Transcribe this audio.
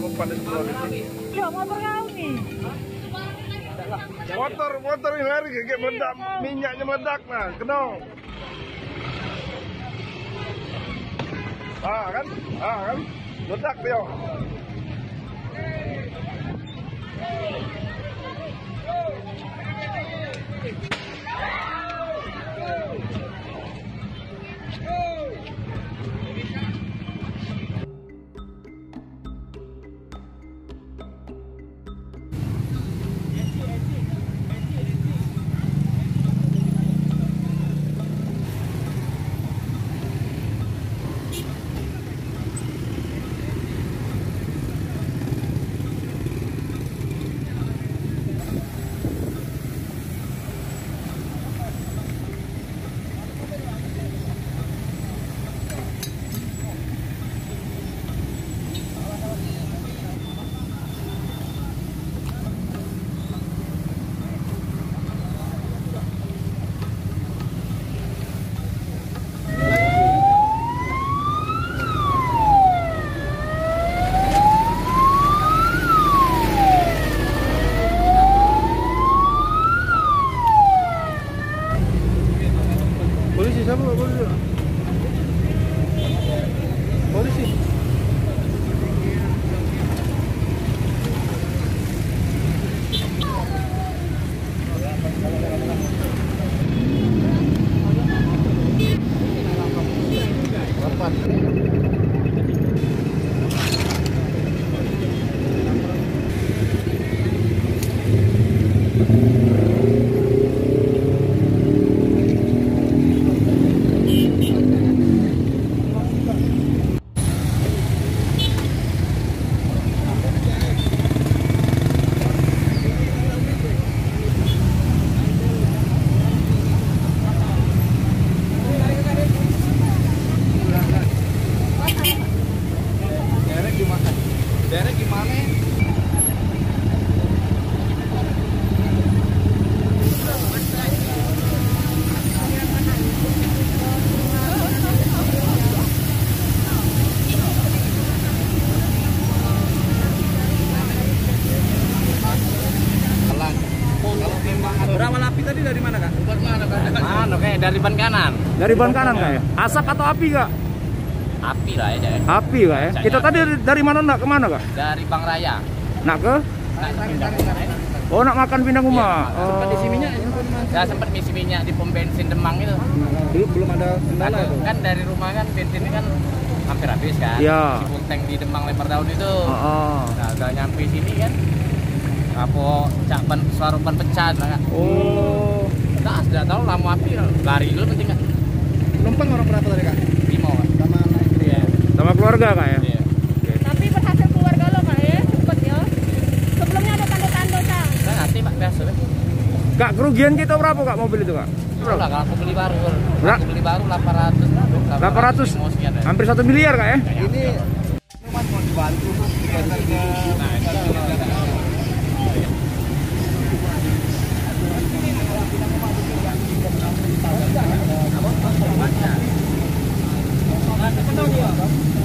ngumpat di sebelah itu. Ya motor kau nih. Motor ini lari kayak meledak, minyaknya meledak nah, kenal. Kan, meledak dia. Polisi siapa Pak? Polisi. Daerah gimana? Berapa api tadi dari mana kak? Mana kayak dari ban kanan. Dari ban kanan kak ya? Asap atau api kak? Api lah ya. Api kak ya? Kita tadi dari mana nak kemana kak? Dari Bang Raya. Nak ke? Oh nak makan pindah rumah. Sempat isi minyak. Ya sempat isi minyak di pom bensin Demang itu. Belum ada kendala itu. Kan dari rumah kan bensinnya kan hampir habis kan. Iya. Si tank di Demang Lempar Daun itu. Oh. Nah udah nyampe sini kan. Apa cak ban ban pecah kan. Oh. Nah sudah tahu lama api lari dulu penting kan. Penumpang orang berapa tadi kak? 5 kan. Sama anak istri Iya. Sama keluarga kak ya? Iya. Tapi berhasil keluarga lo kak ya, cepet ya. Sebelumnya ada tanda-tanda kak. Nah nanti Pak biasa deh. Kak kerugian kita berapa kak mobil itu kak? Lah kalau aku beli baru. Berapa? Aku beli baru 800. 800? Hampir 1 miliar kak ya? Ini mau dibantu Nah,